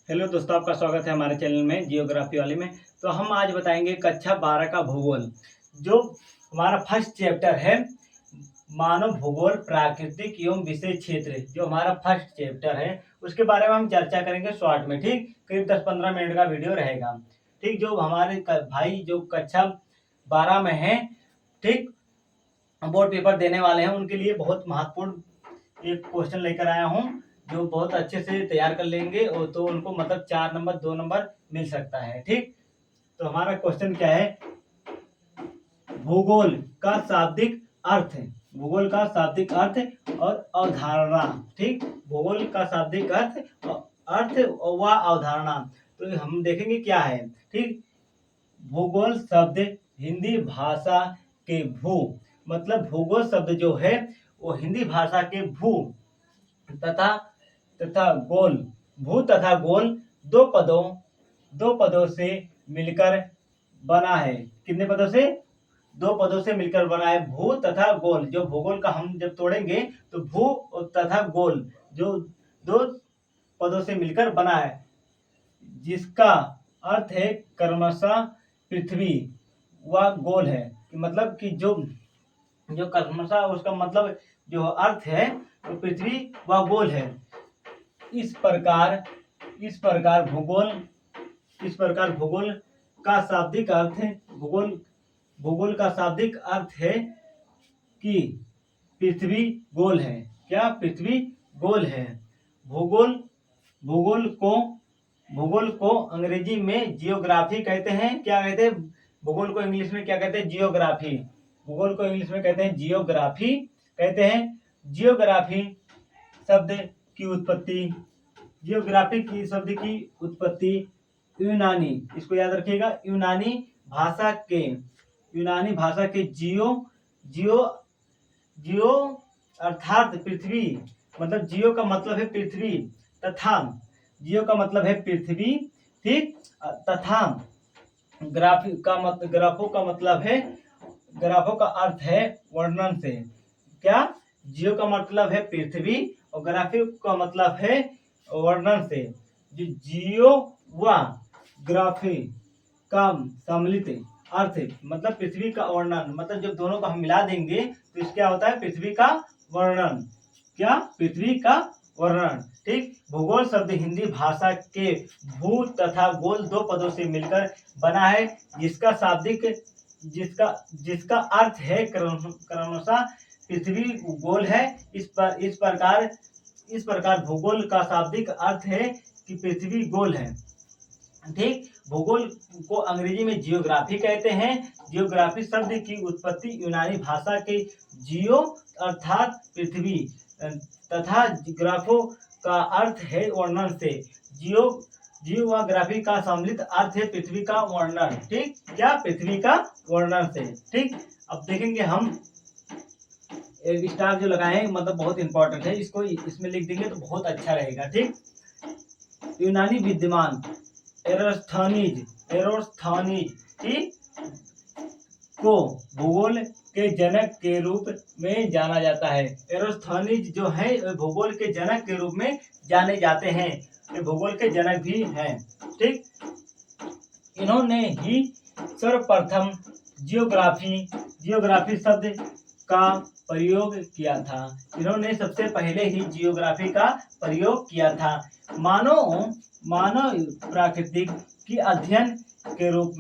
Hello दोस्तों, आपका स्वागत है हमारे चैनल में जियोग्राफी वाले में। तो हम आज बताएंगे कक्षा 12 का भूगोल। जो हमारा फर्स्ट चैप्टर है मानव भूगोल प्राकृतिक एवं विषय क्षेत्र, जो हमारा फर्स्ट चैप्टर है उसके बारे में हम चर्चा करेंगे शॉर्ट में। ठीक, करीब 10-15 मिनट का वीडियो रहेगा। ठीक, जो हमारे भाई जो कक्षा 12 में है, ठीक, बोर्ड पेपर देने वाले हैं, उनके लिए बहुत महत्वपूर्ण एक क्वेश्चन लेकर आया हूँ जो बहुत अच्छे से तैयार कर लेंगे और तो उनको मतलब 4 नंबर 2 नंबर मिल सकता है। ठीक, तो हमारा क्वेश्चन क्या है, भूगोल का शाब्दिक अर्थ। भूगोल का शाब्दिक अर्थ और अवधारणा। ठीक, भूगोल का शाब्दिक अर्थ व अवधारणा। तो हम देखेंगे क्या है। ठीक, भूगोल शब्द हिंदी भाषा के भू, मतलब भूगोल शब्द जो है वो हिंदी भाषा के भू तथा तथा गोल, भू तथा गोल दो पदों से मिलकर बना है। कितने पदों से? 2 पदों से मिलकर बना है, भू तथा गोल। जो भूगोल का हम जब तोड़ेंगे तो भू तथा गोल जो 2 पदों से मिलकर बना है, जिसका अर्थ है क्रमशः पृथ्वी व गोल है। मतलब कि जो जो क्रमशः उसका मतलब जो अर्थ है वो पृथ्वी व गोल है। इस प्रकार भूगोल का शाब्दिक अर्थ है, भूगोल का शाब्दिक अर्थ है कि पृथ्वी गोल है। क्या? पृथ्वी गोल है। भूगोल भूगोल को अंग्रेजी में जियोग्राफी कहते हैं। क्या कहते हैं? भूगोल को इंग्लिश में क्या कहते हैं? जियोग्राफी। भूगोल को इंग्लिश में कहते हैं जियोग्राफी कहते हैं। जियोग्राफी शब्द की उत्पत्ति, जियोग्राफी की शब्द की उत्पत्ति यूनानी, इसको याद रखिएगा, यूनानी भाषा के जियो अर्थात पृथ्वी, मतलब जियो का मतलब है पृथ्वी, तथा जियो का मतलब है पृथ्वी, ठीक, तथा ग्राफो का अर्थ है वर्णन से। क्या? जियो का मतलब है पृथ्वी और ग्राफी का मतलब है वर्णन से। जो जियो व ग्राफी का सम्मिलित अर्थ मतलब पृथ्वी का वर्णन, मतलब जब दोनों को हम मिला देंगे तो इसका होता है पृथ्वी का वर्णन। क्या? पृथ्वी का वर्णन। ठीक, भूगोल शब्द हिंदी भाषा के भू तथा गोल 2 पदों से मिलकर बना है, जिसका अर्थ है क्रमशः पृथ्वी गोल है। इस प्रकार भूगोल का शाब्दिक अर्थ है कि पृथ्वी गोल है। ठीक, भूगोल को अंग्रेजी में जियोग्राफी कहते हैं। जियोग्राफी शब्द की उत्पत्ति यूनानी भाषा के जियो अर्थात पृथ्वी तथा ग्राफो का अर्थ है वर्णन से। जियोग्राफी का सम्मिलित अर्थ है पृथ्वी का वर्णन। ठीक, क्या? पृथ्वी का वर्णन से। ठीक, अब देखेंगे हम एक स्टार जो लगाए हैं, मतलब बहुत इंपॉर्टेंट है, इसको इसमें लिख देंगे तो बहुत अच्छा रहेगा। ठीक, यूनानी विद्वान एरोस्थनीज ठीक को भूगोल के जनक के रूप में जाना जाता है। एरोस्थनीज जो है भूगोल के जनक के रूप में जाने जाते हैं, ये भूगोल के जनक भी हैं। ठीक, इन्होंने ही सर्वप्रथम जियोग्राफी शब्द का प्रयोग किया था। इन्होंने सबसे पहले ही जियोग्राफी का प्रयोग किया था। मानव प्राकृतिक की अध्ययन के रूप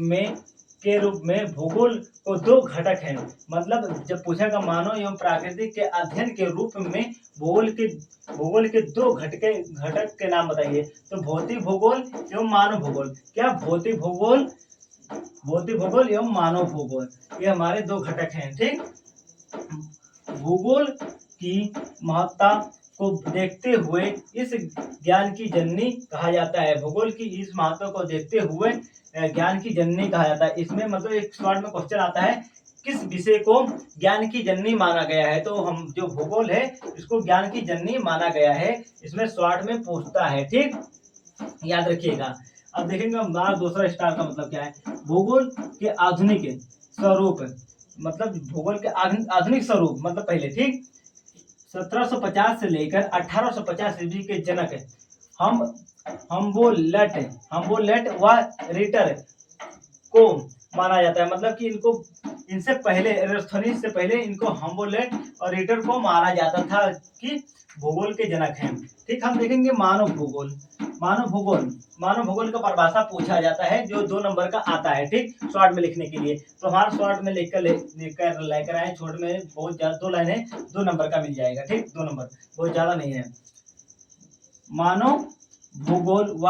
में भूगोल को 2 घटक हैं। मतलब जब पूछेगा मानव एवं प्राकृतिक के अध्ययन के रूप में भूगोल के 2 घटक के नाम बताइए, तो भौतिक भूगोल एवं मानव भूगोल। क्या? भौतिक भूगोल एवं मानव भूगोल, ये हमारे 2 घटक हैं। ठीक, भूगोल की महत्ता को देखते हुए इस ज्ञान की जननी कहा जाता है। भूगोल की इस महत्व को देखते हुए ज्ञान की जननी कहा जाता है। इसमें मतलब एक शॉर्ट में क्वेश्चन आता है, किस विषय को ज्ञान की जननी माना गया है? तो हम जो भूगोल है इसको ज्ञान की जननी माना गया है, इसमें शॉर्ट में पूछता है। ठीक, याद रखिएगा। अब देखेंगे हमारा दूसरा स्टार का मतलब क्या है। भूगोल के आधुनिक स्वरूप, मतलब भूगोल के आधुनिक स्वरूप मतलब पहले। ठीक, 1750 से लेकर 1850 ईस्वी के जनक हम हम्बोलेट व रीटर को माना जाता है। मतलब कि इनको इनसे पहले एरिस्थोनीज से पहले इनको हम्बोलेट और रीटर को माना जाता था कि भूगोल के जनक हैं। ठीक, हम देखेंगे मानव भूगोल। मानव भूगोल का परिभाषा पूछा जाता है जो 2 नंबर का आता है। ठीक, शॉर्ट में लिखने के लिए तो हमारा शॉर्ट में लिखकर लेकर आए। छोट में बहुत ज्यादा 2 लाइनें 2 नंबर का मिल जाएगा। ठीक, 2 नंबर बहुत ज्यादा नहीं है। मानव भूगोल व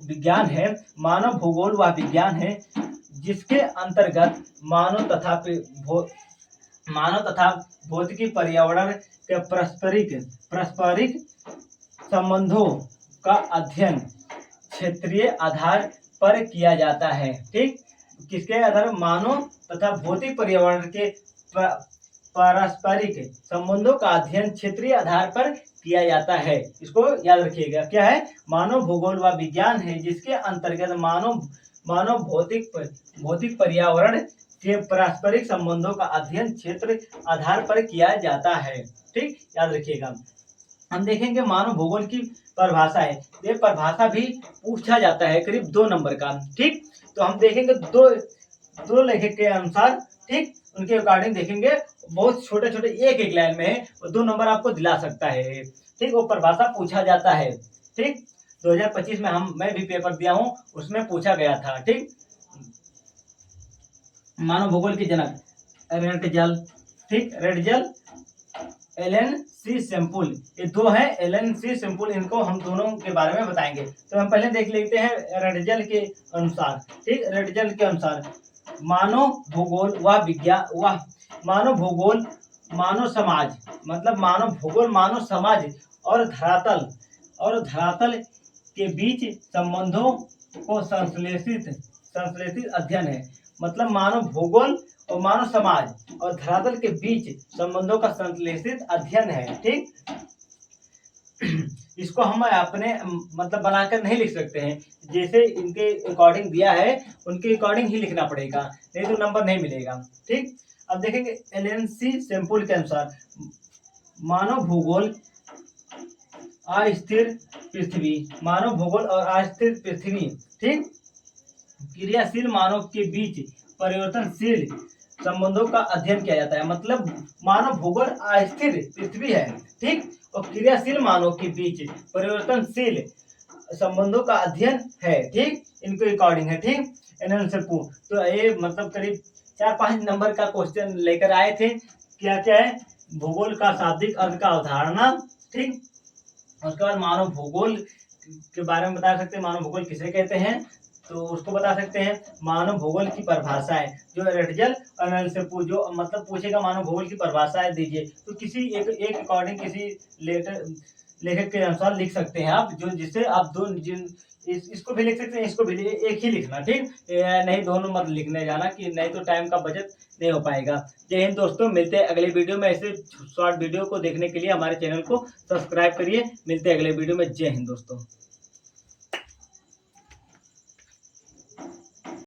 विज्ञान है। मानव भूगोल व विज्ञान है जिसके अंतर्गत मानव तथा भौतिकी पर्यावरण के पारस्परिक संबंधों का अध्ययन क्षेत्रीय आधार पर किया जाता है। ठीक, किसके आधार? मानव तथा भौतिक पर्यावरण के पारस्परिक संबंधों का अध्ययन क्षेत्रीय आधार पर किया जाता है। इसको याद रखिएगा। क्या है? मानव भूगोल व विज्ञान है जिसके अंतर्गत मानव भौतिक पर्यावरण के पारस्परिक संबंधों का अध्ययन क्षेत्र आधार पर किया जाता है। ठीक, याद रखिएगा। हम देखेंगे मानव भूगोल की परिभाषा है। ये परिभाषा भी पूछा जाता है करीब 2 नंबर का। ठीक, तो हम देखेंगे दो लेखक के अनुसार। ठीक, उनके अकॉर्डिंग देखेंगे। बहुत छोटे छोटे एक लाइन में है और 2 नंबर आपको दिला सकता है। ठीक, वो परिभाषा पूछा जाता है। ठीक, 2025 में मैं भी पेपर दिया हूँ, उसमें पूछा गया था। ठीक, मानव भूगोल के जनक रेडजल। ठीक, रेडजल, एलन सी सेम्पुल, ये 2 हैं। एलन सी सेम्पुल, इनको हम दोनों के बारे में बताएंगे। तो हम पहले देख लेते हैं रेडजल के अनुसार। ठीक, रेडजल के अनुसार मानव भूगोल व विज्ञान व मानव भूगोल मानव समाज, मतलब मानव भूगोल मानव समाज और धरातल के बीच संबंधों को संश्लेषित अध्ययन है। मतलब मानव भूगोल और मानव समाज और धरातल के बीच संबंधों का संश्लेषित अध्ययन है। ठीक, इसको हम अपने मतलब बनाकर नहीं लिख सकते हैं। जैसे इनके अकॉर्डिंग दिया है उनके अकॉर्डिंग ही लिखना पड़ेगा, नहीं तो नंबर नहीं मिलेगा। ठीक, अब देखेंगे एलन सी सेम्पुल के अनुसार मानव भूगोल अस्थिर पृथ्वी, मानव भूगोल और अस्थिर पृथ्वी। ठीक, क्रियाशील मानव के बीच परिवर्तनशील संबंधों का अध्ययन किया जाता है। मतलब मानव भूगोल अस्थिर पृथ्वी है। ठीक, और क्रियाशील मानव के बीच परिवर्तनशील संबंधों का अध्ययन है। ठीक, इनके अकॉर्डिंग है। ठीक, एनएल से तो ये मतलब करीब 4-5 नंबर का क्वेश्चन लेकर आए थे। क्या क्या है? भूगोल का शाब्दिक अर्थ का अवधारणा। ठीक, उसके बाद मानव भूगोल के बारे में बता सकते हैं। मानव भूगोल किसे कहते हैं तो उसको बता सकते हैं। मानव भूगोल की परिभाषाएं जो रेडजल और से जो मतलब पूछेगा मानव भूगोल की परिभाषाएं दीजिए, तो किसी एक अकॉर्डिंग किसी लेखक के अनुसार लिख सकते हैं आप, जो जिससे आप इसको भी लिख सकते हैं, इसको भी एक ही लिखना। ठीक, नहीं दोनों मत लिखने जाना कि नहीं तो टाइम का बचत नहीं हो पाएगा। जय हिंद दोस्तों, मिलते हैं अगले वीडियो में। ऐसे शॉर्ट वीडियो को देखने के लिए हमारे चैनल को सब्सक्राइब करिए। मिलते हैं अगले वीडियो में। जय हिंद दोस्तों।